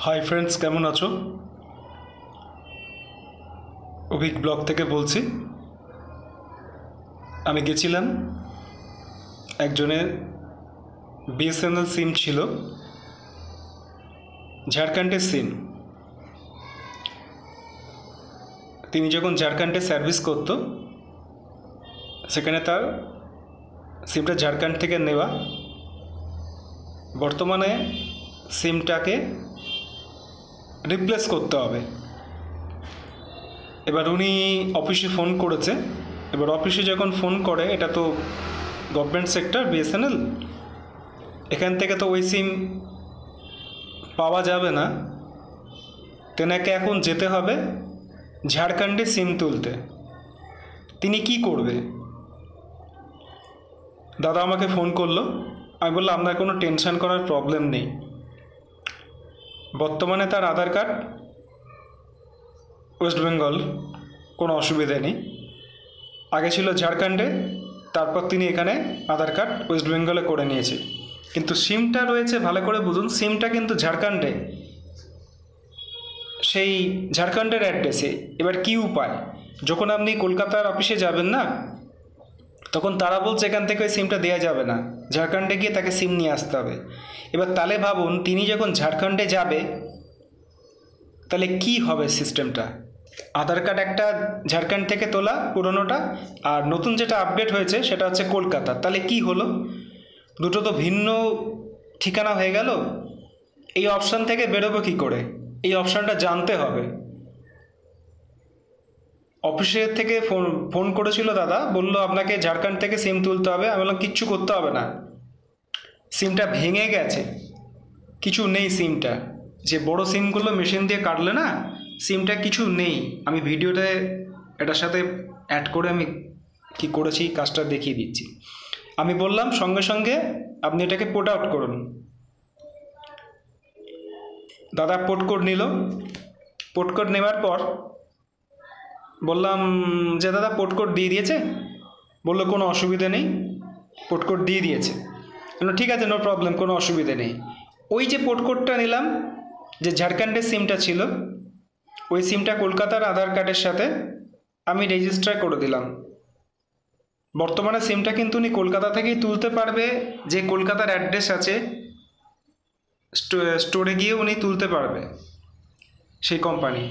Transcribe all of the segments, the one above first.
Hi friends, কেমন আছো? Abhik blog থেকে বলছি। আমি গেছিলাম, একজনের বিএসএনএল সিম ছিল, ঝাড়খণ্ডের সিম। তিনি যখন ঝাড়খণ্ডে সার্ভিস করত, সেখানে তার সিমটা ঝাড়খণ্ড থেকে নেওয়া। বর্তমানে সিমটাকে রিপ্লেস করতে হবে। এবার উনি অফিসে ফোন করেছে। এবার অফিসে যখন ফোন করে, এটা তো গভর্নমেন্ট সেক্টর বিএসএনএল, এখান থেকে তো ওই সিম পাওয়া যাবে না। তেনাকে এখন যেতে হবে ঝাড়খণ্ডে সিম তুলতে। তিনি কি করবে? দাদা আমাকে ফোন করলো। আমি বললাম, আপনার কোনো টেনশন করার প্রবলেম নেই। বর্তমানে তার আধার কার্ড ওয়েস্ট বেঙ্গল, কোনো অসুবিধা নেই। আগে ছিল ঝাড়খণ্ডে, তারপর তিনি এখানে আধার কার্ড ওয়েস্ট বেঙ্গলে করে নিয়েছে। কিন্তু সিমটা রয়েছে, ভালো করে বুঝুন, সিমটা কিন্তু ঝাড়খণ্ডে, সেই ঝাড়খণ্ডের অ্যাড্রেসে। এবার কি উপায়? যখন আপনি কলকাতার অফিসে যাবেন না, তখন তারা বলছে এখান থেকে ওই সিমটা দেওয়া যাবে না, ঝাড়খণ্ডে গিয়ে তাকে সিম নিয়ে আসতে হবে। এবার তাহলে ভাবুন, তিনি যখন ঝাড়খণ্ডে যাবে, তাহলে কি হবে সিস্টেমটা? আধার কার্ড একটা ঝাড়খণ্ড থেকে তোলা পুরনোটা, আর নতুন যেটা আপডেট হয়েছে সেটা হচ্ছে কলকাতা। তাহলে কি হলো? দুটো তো ভিন্ন ঠিকানা হয়ে গেল। এই অপশান থেকে বেরোবো কী করে? এই অপশানটা জানতে হবে। অফিসের থেকে ফোন করেছিল দাদা, বলল আপনাকে ঝাড়খণ্ড থেকে সিম তুলতে হবে। আমি বললাম কিচ্ছু করতে হবে না, সিমটা ভেঙে গেছে, কিছু নেই সিমটা। যে বড় সিমগুলো মেশিন দিয়ে কাটলে না, সিমটা কিছু নেই। আমি ভিডিওতে এটার সাথে অ্যাড করে আমি কি করেছি কাজটা দেখিয়ে দিচ্ছি। আমি বললাম সঙ্গে সঙ্গে আপনি এটাকে পোর্ট আউট করুন। দাদা পোর্ট কোড নিল। পোর্ট কোড নেওয়ার পর বললাম যে দাদা পোর্ট কোড দিয়ে দিয়েছে? বললো কোনো অসুবিধা নেই, পোর্ট কোড দিয়ে দিয়েছে। ঠিক আছে, নো প্রবলেম, কোনো অসুবিধা নেই। ওই যে পোর্ট কোডটা নিলাম, যে ঝাড়খণ্ডের সিমটা ছিল, ওই সিমটা কলকাতার আধার কার্ডের সাথে আমি রেজিস্টার করে দিলাম। বর্তমানে সিমটা কিন্তু উনি কলকাতা থেকেই তুলতে পারবে। যে কলকাতার অ্যাড্রেস আছে, স্টোরে গিয়ে উনি তুলতে পারবে, সেই কোম্পানি।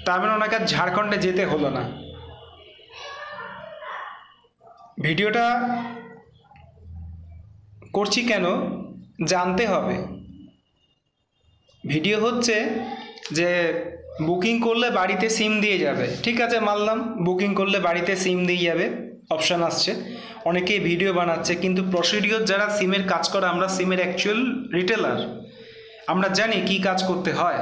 তার মানে ওনাকে ঝাড়খণ্ডে যেতে হলো না। ভিডিওটা করছি কেন? জানতে হবে। ভিডিও হচ্ছে যে বুকিং করলে বাড়িতে সিম দিয়ে যাবে, ঠিক আছে মানলাম, বুকিং করলে বাড়িতে সিম দিয়ে যাবে, অপশান আসছে, অনেকেই ভিডিও বানাচ্ছে। কিন্তু প্রসিডিওর যারা সিমের কাজ করে, আমরা সিমের অ্যাকচুয়াল রিটেলার, আমরা জানি কি কাজ করতে হয়।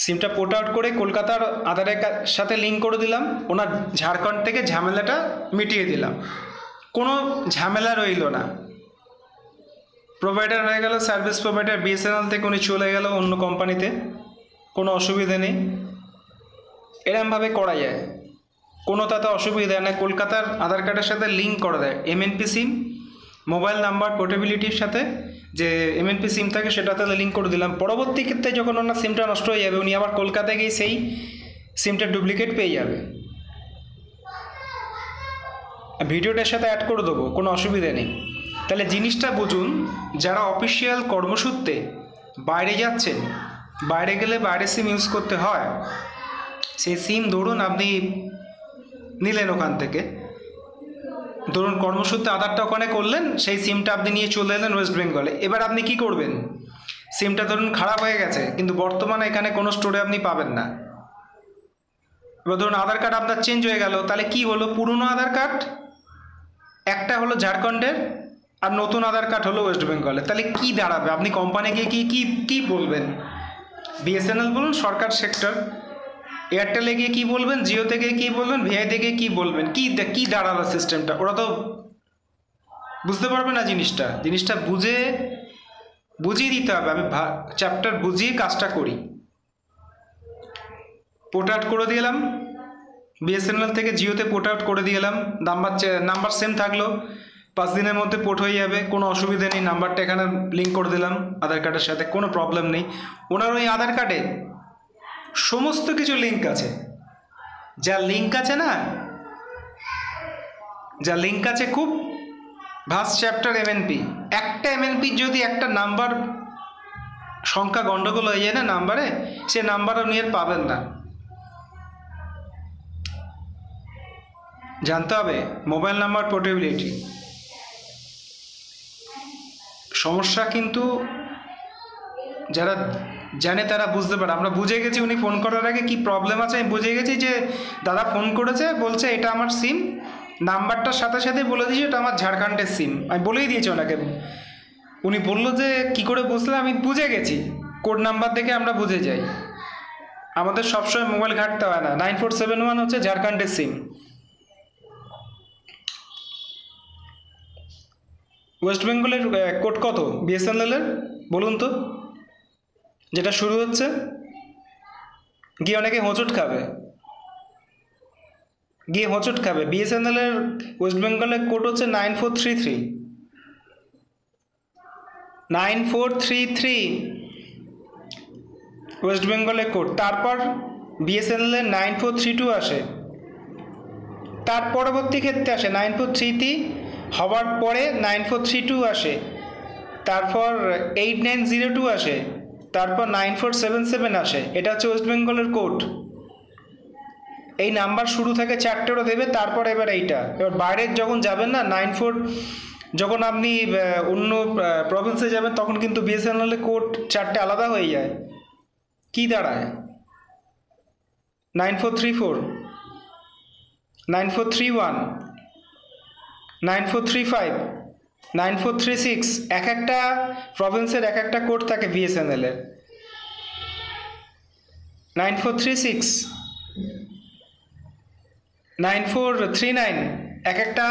সিমটা পোর্ট আউট করে কলকাতার আধারের সাথে লিঙ্ক করে দিলাম, ওনার ঝাড়খণ্ড থেকে ঝামেলাটা মিটিয়ে দিলাম, কোনো ঝামেলা রইল না। প্রোভাইডার হয়ে গেল, সার্ভিস প্রোভাইডার বিএসএনএল থেকে উনি চলে গেল অন্য কোম্পানিতে, কোনো অসুবিধা নেই। এরমভাবে করা যায়, কোনো তাতে অসুবিধা নেই। কলকাতার আধার কার্ডের সাথে লিঙ্ক করে দেয় এমএনপি সিম, মোবাইল নাম্বার পোর্টেবিলিটির সাথে যে এমএনপি সিম থাকে সেটাতে লিঙ্ক করে দিলাম। পরবর্তী ক্ষেত্রে যখন ওনার সিমটা নষ্ট হয়ে যাবে, উনি আবার কলকাতায় গিয়ে সেই সিমটা ডুপ্লিকেট পেয়ে যাবে। ভিডিওটার সাথে অ্যাড করে দেবো, কোনো অসুবিধা নেই। তাহলে জিনিসটা বুঝুন, যারা অফিসিয়াল কর্মসূত্রে বাইরে যাচ্ছেন, বাইরে গেলে বাইরে সিম ইউজ করতে হয়। সেই সিম ধরুন আপনি নিলেন ওখান থেকে, ধরুন কর্মসূত্রে আধারটা ওখানে করলেন, সেই সিমটা আপনি নিয়ে চলে এলেন ওয়েস্ট বেঙ্গলে। এবার আপনি কি করবেন? সিমটা ধরুন খারাপ হয়ে গেছে, কিন্তু বর্তমানে এখানে কোনো স্টোরে আপনি পাবেন না। এবার ধরুন আধার কার্ড আপনার চেঞ্জ হয়ে গেল, তাহলে কি হলো? পুরনো আধার কার্ড একটা হলো ঝাড়খণ্ডের, আর নতুন আধার কার্ড হলো ওয়েস্ট বেঙ্গলে। তাহলে কি দাঁড়াবে? আপনি কোম্পানিকে কি বলবেন? বিএসএনএল বলুন, সরকার সেক্টর, এয়ারটেলে গিয়ে কী বলবেন, জিওতে গিয়ে কী বলবেন, ভিআইতে গিয়ে কী বলবেন? কি দাঁড়ালো সিস্টেমটা? ওরা তো বুঝতে পারবে না জিনিসটা বুঝিয়ে দিতে হবে। আমি চ্যাপ্টার বুঝিয়ে কাজটা করি। পোর্ট আউট করে দিলাম, বিএসএনএল থেকে জিওতে পোর্ট আউট করে দিলাম, নাম্বার সেম থাকলো, 5 দিনের মধ্যে পোর্ট হয়ে যাবে, কোনো অসুবিধা নেই। নাম্বারটা এখানে লিঙ্ক করে দিলাম আধার কার্ডের সাথে, কোনো প্রবলেম নেই। ওনার ওই আধার কার্ডে সমস্ত কিছু লিঙ্ক আছে, যা লিঙ্ক আছে না, যা লিঙ্ক আছে খুব ভাস্ট চ্যাপ্টার এমএনপি। একটা এমএনপি যদি একটা নাম্বার সংখ্যা গন্ডগোল হয়ে যায় না নাম্বারে, সে নাম্বার আপনি আর পাবেন না। জানতে হবে মোবাইল নাম্বার পোর্টেবিলিটি। সমস্যা কিন্তু যারা জানে তারা বুঝতে পারে। আমরা বুঝে গেছি উনি ফোন করার আগে কি প্রবলেম আছে, আমি বুঝে গেছি যে দাদা ফোন করেছে, বলছে এটা আমার সিম, নাম্বারটার সাথে সাথে বলে দিয়েছি এটা আমার ঝাড়খণ্ডের সিম, আমি বলেই দিয়েছি ওনাকে। উনি বললো যে কি করে বুঝলে, আমি বুঝে গেছি, কোড নাম্বার দেখে আমরা বুঝে যাই। আমাদের সবসময় মোবাইল ঘাঁটতে হয় না। 9471 হচ্ছে ঝাড়খণ্ডের সিম। ওয়েস্ট বেঙ্গলের কোড কত বিএসএনএলের বলুন তো, যেটা শুরু হচ্ছে? গিয়ে অনেকে হোঁচট খাবে, গিয়ে হোঁচট খাবে। বিএসএনএলের ওয়েস্ট বেঙ্গলের কোড হচ্ছে 9433 9433 ওয়েস্ট বেঙ্গলের কোড। তারপর বিএসএনএলের 9432 আসে, তার পরবর্তী ক্ষেত্রে আসে 9433 হওয়ার পরে 9432 আসে, তারপর 8902 আসে, তারপর 9477 আসে। এটা হচ্ছে ওয়েস্ট বেঙ্গলের কোড। এই নাম্বার শুরু থেকে 4টেরও দেবে, তারপর এবার এইটা। এবার বাইরে যখন যাবেন না 94, যখন আপনি অন্য প্রভিন্সে যাবেন তখন কিন্তু বিএসএনএলের কোড 4টে আলাদা হয়ে যায়। কি দাঁড়ায়? 9434, 9431, 9435, 9436, এক একটা প্রভিন্সের এক একটা কোড থাকে বিএসএনএলের। 9436, 9439, এক একটা,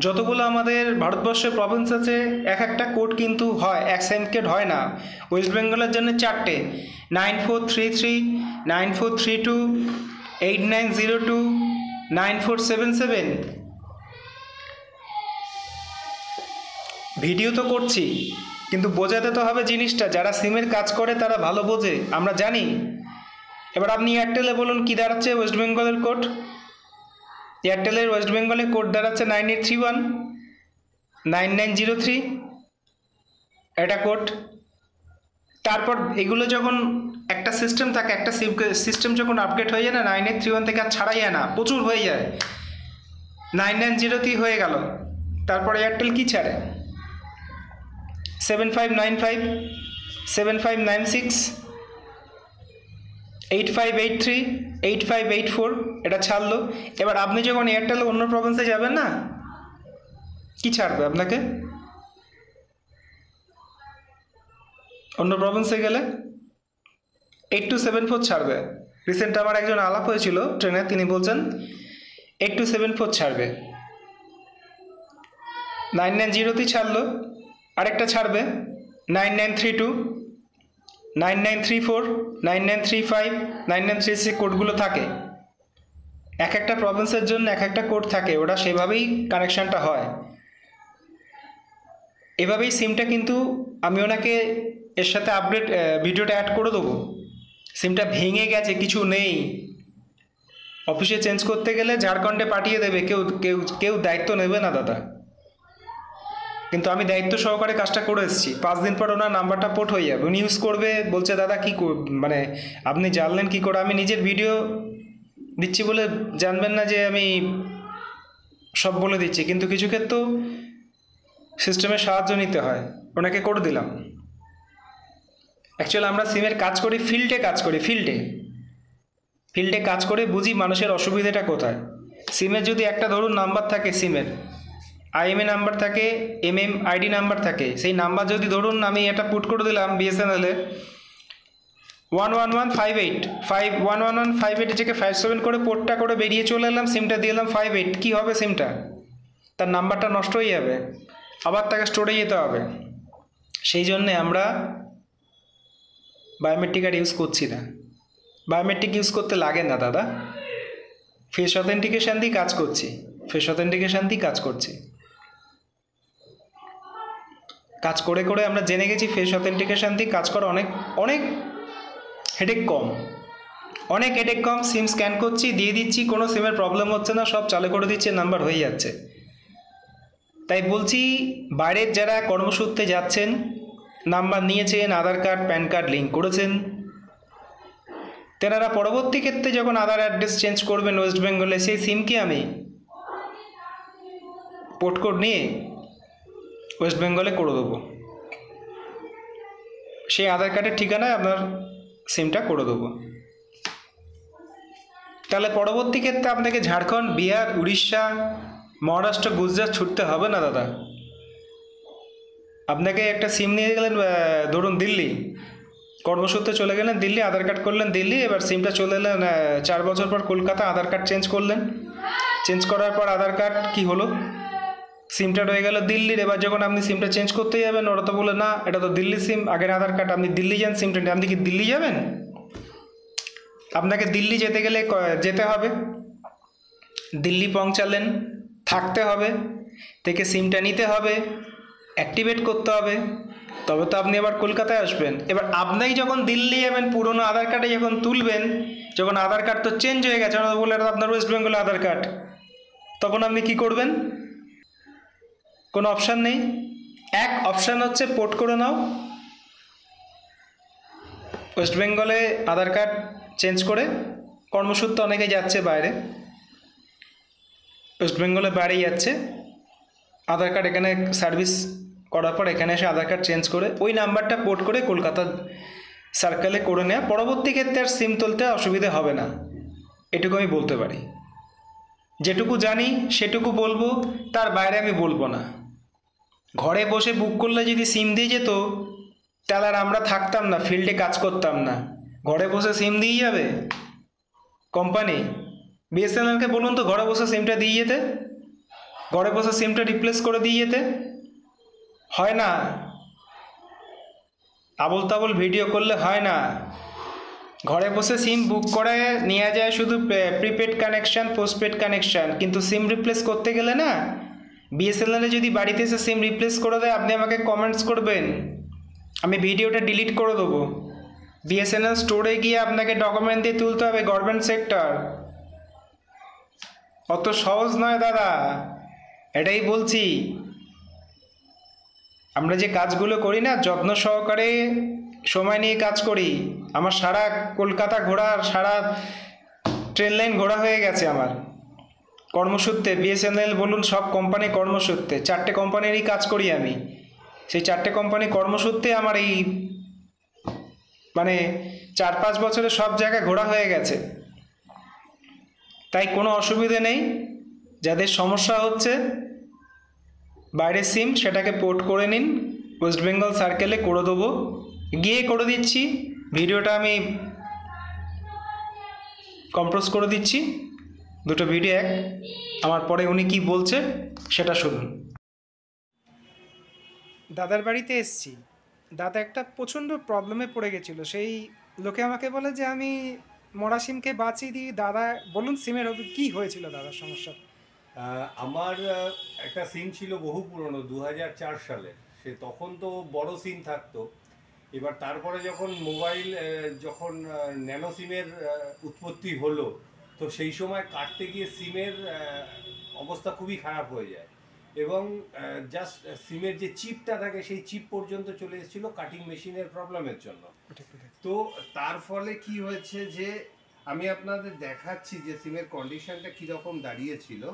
যতগুলো আমাদের ভারতবর্ষের প্রভিন্স আছে এক একটা কোড কিন্তু হয়, এক সেম কোড হয় না। ওয়েস্ট বেঙ্গলের জন্য 4টে, 9433, 9432, 8902, 9477। ভিডিও তো করছি, কিন্তু বোঝাতে তো হবে জিনিসটা। যারা সিমের কাজ করে তারা ভালো বোঝে, আমরা জানি। এবার আপনি এয়ারটেলে বলুন কি দাঁড়াচ্ছে ওয়েস্ট বেঙ্গলের কোড? এয়ারটেলের ওয়েস্ট বেঙ্গলের কোড দাঁড়াচ্ছে 9831, 9903, এটা কোড। তারপর এগুলো যখন একটা সিস্টেম থাকে, একটা সিস্টেম যখন আপডেট হয়ে যায় না, 9831 থেকে আর ছাড়াই যায় না, প্রচুর হয়ে যায়। 9903 হয়ে গেল, তারপর এয়ারটেল কি ছাড়ে? 7595, 7596, 8583, 8584, এটা ছাড়লো। এবার আপনি যখন এয়ারটেলে অন্য প্রভিন্সে যাবেন না, কি ছাড়বে আপনাকে? অন্য প্রভিন্সে গেলে 8274 ছাড়বে। রিসেন্ট আমার একজন আলাপ হয়েছিল ট্রেনে, তিনি বলছেন 8274 ছাড়বে। 9903 ছাড়লো, আরেকটা ছাড়বে 9932, 9934, 9935, 9936 কোডগুলো থাকে। এক একটা প্রভিন্সের জন্য এক একটা কোড থাকে, ওটা সেভাবেই কানেকশানটা হয়। এভাবেই সিমটা কিন্তু আমি ওনাকে এর সাথে আপডেট ভিডিওটা অ্যাড করে দেবো। সিমটা ভেঙে গেছে, কিছু নেই, অফিসে চেঞ্জ করতে গেলে ঝাড়খণ্ডে পাঠিয়ে দেবে, কেউ কেউ কেউ দায়িত্ব নেবে না দাদা। কিন্তু আমি দায়িত্ব সহকারে কাজটা করে এসেছি। 5 দিন পর ওনার নাম্বারটা পোর্ট হয়ে যাবে, উনি ইউজ করবে। বলছে দাদা কী মানে আপনি জানলেন কী করে? আমি নিজের ভিডিও দিচ্ছি বলে জানবেন না যে আমি সব বলে দিচ্ছি, কিন্তু কিছু ক্ষেত্রেও সিস্টেমের সাহায্য নিতে হয়। ওনাকে করে দিলাম। অ্যাকচুয়ালি আমরা সিমের কাজ করি, ফিল্ডে কাজ করি, ফিল্ডে কাজ করে বুঝি মানুষের অসুবিধাটা কোথায়। সিমের যদি একটা ধরুন নাম্বার থাকে, সিমের আইএমএ নাম্বার থাকে, এমএমআইডি নাম্বার থাকে, সেই নাম্বার যদি ধরুন আমি এটা পুট করে দিলাম বিএসএনএলে 11158 থেকে 57 করে পোর্টটা করে বেরিয়ে চলে এলাম, সিমটা দিয়ে এলাম 58, কী হবে? সিমটা তার নাম্বারটা নষ্ট হয়ে যাবে, আবার তাকে স্টোরে যেতে হবে। সেই জন্যে আমরা বায়োমেট্রিক আর ইউজ করছি না। বায়োমেট্রিক ইউজ করতে লাগে না দাদা, ফেস অথেন্টিকেশান দিয়ে কাজ করছি, কাজ করে করে আমরা জেনে গেছি ফেস অথেন্টিকেশন দিয়ে কাজ করা অনেক অনেক হেডেক কম, অনেক হেডেক কম। সিম স্ক্যান করছি, দিয়ে দিচ্ছি, কোনো সিমের প্রবলেম হচ্ছে না, সব চালু করে দিচ্ছে, নাম্বার হয়ে যাচ্ছে। তাই বলছি, বাইরের যারা কর্মসূত্রে যাচ্ছেন, নাম্বার নিয়েছেন, আধার কার্ড প্যান কার্ড লিঙ্ক করেছেন, তেনারা পরবর্তী ক্ষেত্রে যখন আধার অ্যাড্রেস চেঞ্জ করবেন ওয়েস্ট বেঙ্গলে, সেই সিমকে আমি পোর্ট কোড নিয়ে ওয়েস্ট বেঙ্গলে করে দেবো, সেই আধার কার্ডের ঠিকানায় আপনার সিমটা করে দেবো। তাহলে পরবর্তী ক্ষেত্রে আপনাকে ঝাড়খণ্ড, বিহার, উড়িষ্যা, মহারাষ্ট্র, গুজরাট ছুটতে হবে না দাদা। আপনাকে একটা সিম নিয়ে গেলেন, ধরুন দিল্লি, কর্মসূত্রে চলে গেলেন দিল্লি, আধার কার্ড করলেন দিল্লি, এবার সিমটা চলে এলেন 4 বছর পর কলকাতা, আধার কার্ড চেঞ্জ করলেন, চেঞ্জ করার পর আধার কার্ড কী হলো, সিমটা রয়ে গেল দিল্লির। এবার যখন আপনি সিমটা চেঞ্জ করতে যাবেন, ওরা তো বলে না এটা তো দিল্লি সিম, আগের আধার কার্ড, আপনি দিল্লি যান সিমটা নিয়ে। আপনি কি দিল্লি যাবেন? আপনাকে দিল্লি যেতে গেলে যেতে হবে, দিল্লি পৌঁছালেন, থাকতে হবে, থেকে সিমটা নিতে হবে, অ্যাক্টিভেট করতে হবে, তবে তো আপনি আবার কলকাতায় আসবেন। এবার আপনি যখন দিল্লি যাবেন, পুরনো আধার কার্ডে যখন তুলবেন, যখন আধার কার্ড তো চেঞ্জ হয়ে গেছে, ওরা বলে এটা আপনার ওয়েস্ট বেঙ্গল আধার কার্ড, তখন আপনি কি করবেন? কোনো অপশান নেই। এক অপশান হচ্ছে পোর্ট করে নাও, ওয়েস্ট বেঙ্গলে আধার কার্ড চেঞ্জ করে। কর্মসূত্রে অনেকে যাচ্ছে বাইরে, ওয়েস্ট বেঙ্গলে বাইরে যাচ্ছে, আধার কার্ড এখানে সার্ভিস করার পর এখানে এসে আধার কার্ড চেঞ্জ করে ওই নাম্বারটা পোর্ট করে কলকাতা সার্কেলে করে নেওয়া। পরবর্তী ক্ষেত্রে আর সিম তুলতে অসুবিধে হবে না, এটুকু আমি বলতে পারি। যেটুকু জানি সেটুকু বলবো, তার বাইরে আমি বলবো না। ঘরে বসে বুক করলে যদি সিম দিয়ে যেত, তাহলে আর আমরা থাকতাম না, ফিল্ডে কাজ করতাম না। ঘরে বসে সিম দিয়ে যাবে কোম্পানি? বিএসএনএলকে বলুন তো ঘরে বসে সিমটা দিয়ে যেতে, ঘরে বসে সিমটা রিপ্লেস করে দিয়ে যেতে। হয় না, আবল তাবল ভিডিও করলে হয় না। ঘরে বসে সিম বুক করে নেওয়া যায় শুধু প্রিপেড কানেকশান, পোস্টপেড কানেকশান, কিন্তু সিম রিপ্লেস করতে গেলে না, বিএসএনএলে যদি বাড়িতে এসে সিম রিপ্লেস করে দেয়, আপনি আমাকে কমেন্টস করবেন, আমি ভিডিওটা ডিলিট করে দেবো। বিএসএনএল স্টোরে গিয়ে আপনাকে ডকুমেন্ট দিয়ে তুলতে হবে, গভর্নমেন্ট সেক্টর, অত সহজ নয় দাদা, এটাই বলছি। আমরা যে কাজগুলো করি না, যত্ন সহকারে সময় নিয়ে কাজ করি। আমার সারা কলকাতা ঘোরা, সারা ট্রেন লাইন ঘোরা হয়ে গেছে আমার কর্মসূত্রে। বিএসএনএল বলুন, সব কোম্পানি কর্মসূত্রে, 4টে কোম্পানিরই কাজ করি আমি। সেই 4টে কোম্পানি কর্মসূত্রে আমার এই মানে 4-5 বছরে সব জায়গায় ঘোরা হয়ে গেছে। তাই কোনো অসুবিধে নেই। যাদের সমস্যা হচ্ছে বাইরের সিম, সেটাকে পোর্ট করে নিন, ওয়েস্ট বেঙ্গল সার্কেলে করে দেবো, গিয়ে করে দিচ্ছি। ভিডিওটা আমি কম্পোজ করে দিচ্ছি, দুটো ভিডিও এক, আমার পরে উনি কি বলছে সেটা শুনুন। দাদার বাড়িতে এসছি, দাদা একটা প্রচণ্ড প্রবলেমে পড়ে গেছিলো। সেই লোকে আমাকে বলে যে আমি মরা সিমকে বাঁচিয়ে দিই। দাদা বলুন সিমের কী হয়েছিল দাদার সমস্যা? আমার একটা সিম ছিল বহু পুরনো, 2004 সালে। সে তখন তো বড় সিম থাকতো। এবার তারপরে যখন মোবাইল, যখন ন্যানো সিমের উৎপত্তি হলো, তো সেই সময় কাটতে গিয়ে সিমের অবস্থা খুবই খারাপ হয়ে যায়, এবং জাস্ট সিমের যে চিপটা থাকে সেই চিপ পর্যন্ত চলে এসেছিলো কাটিং মেশিনের প্রবলেমের জন্য। তো তার ফলে কি হয়েছে যে আমি আপনাদের দেখাচ্ছি যে সিমের কন্ডিশনটা কীরকম দাঁড়িয়েছিল।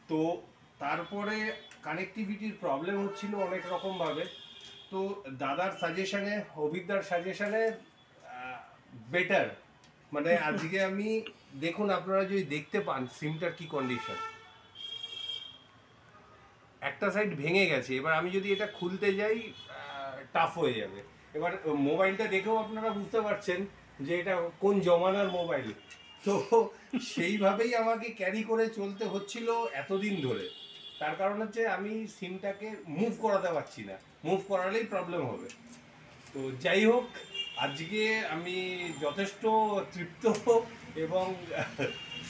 তো তারপরে কানেক্টিভিটির প্রবলেম হচ্ছিল অনেক রকমভাবে। তো দাদার সাজেশনে, অভিজ্ঞতার সাজেশনে বেটার, মানে আজকে আমি দেখুন, আপনারা যদি দেখতে পান সিমটার কি কন্ডিশন, একটা সাইড ভেঙে গেছে। এবার আমি যদি এটা খুলতে যাই, টাফ হয়ে যাবে। এবার মোবাইলটা দেখেও আপনারা বুঝতে পারছেন যে এটা কোন জমানার মোবাইল। তো সেইভাবেই আমাকে ক্যারি করে চলতে হচ্ছিল এতদিন ধরে। তার কারণ হচ্ছে আমি সিমটাকে মুভ করাতে পারছি না, মুভ করালেই প্রবলেম হবে। তো যাই হোক, আজকে আমি যথেষ্ট তৃপ্ত এবং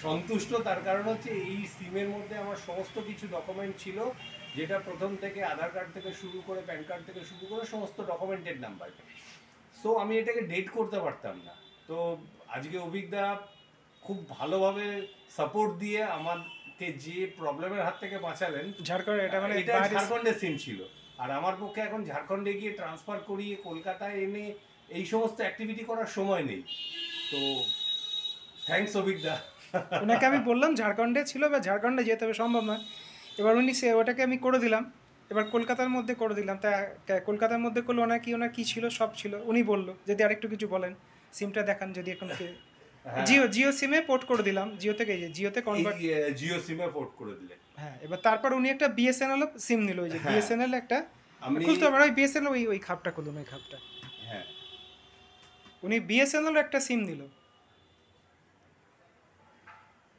সন্তুষ্ট। তার কারণ হচ্ছে এই সিমের মধ্যে আমার সমস্ত কিছু ডকুমেন্ট ছিল, যেটা প্রথম থেকে আধার কার্ড থেকে শুরু করে প্যান কার্ড থেকে শুরু করে সমস্ত ডকুমেন্টেড নাম্বার। সো আমি এটাকে ডেট করতে পারতাম না। তো আজকে অভিজ্ঞতা খুব ভালোভাবে সাপোর্ট দিয়ে আমাকে যে প্রবলেমের হাত থেকে বাঁচালেন। ঝাড়খণ্ড এটা মানে এটা ঝাড়খণ্ডের সিম ছিল, আর আমার পক্ষে এখন ঝাড়খণ্ডে গিয়ে ট্রান্সফার করিয়ে কলকাতায় এনে এই সমস্ত অ্যাক্টিভিটি করার সময় নেই। তো থ্যাঙ্কস অভিজ্ঞতা। ওনাকে আমি বললাম ঝাড়খণ্ডে ছিল বা ঝাড়খণ্ডে যেতে হবে, সম্ভব নয়। এবার উনি ওটাকে আমি করে দিলাম, এবার কলকাতার মধ্যে করে দিলাম। তা কলকাতার মধ্যে করলে ওনার কি ছিল, সব ছিল। উনি বললো যদি আরেকটু কিছু বলেন, সিমটা দেখান যদি এখন জিও সিমে পোর্ট করে দিলাম, জিও থেকে জিওতে কনভার্ট, জিও সিমে পোর্ট করে দিলে। হ্যাঁ, এবার তারপর উনি একটা বিএসএনএল সিম নিল, ওই যে বিএসএনএল একটা খুলতে হবে, ওই বিএসএনএল ওই খাপটা খুলুন, ওই খাপটা। হ্যাঁ, উনি বিএসএনএল একটা সিম নিল,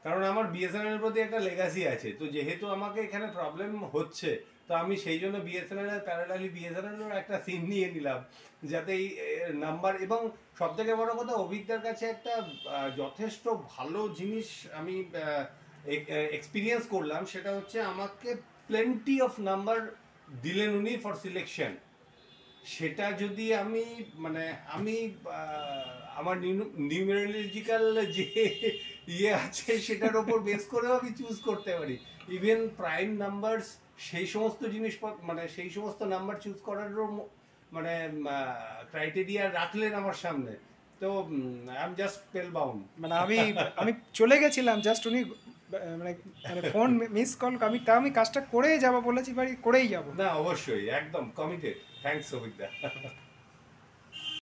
কারণ আমার বিএসএনএল এর প্রতি একটা লেগাসি আছে। তো যেহেতু আমাকে এখানে প্রবলেম হচ্ছে, তো আমি সেই জন্য বিএসএনএল এর প্যারালালি বিএসএনএল এর একটা সিম নিয়ে নিলাম, যাতে এই নাম্বার, এবং সব থেকে বড় কথা অভিজ্ঞতার কাছে একটা যথেষ্ট ভালো জিনিস আমি এক্সপিরিয়েন্স করলাম, সেটা হচ্ছে আমাকে প্লেন্টি অফ নাম্বার দিলেন উনি ফর সিলেকশন। সেটা যদি আমি আমি আমার নিউমেরোলজিক্যাল যে ইয়ে আছে সেটার ওপর বেস করেও আমি চুজ করতে পারি। ইভেন প্রাইম নাম্বারস, সেই সমস্ত জিনিস সেই সমস্ত নাম্বার চুজ করারও ক্রাইটেরিয়া রাখলেন আমার সামনে। তো I am just spell bound. আমি চলে গেছিলাম, জাস্ট উনি ফোন মিস কল, আমি কাজটা করেই যাবো বলেছি, বাড়ি করেই যাবো। না, অবশ্যই একদম কমিটেড। থ্যাঙ্কস অভিজ্ঞতা।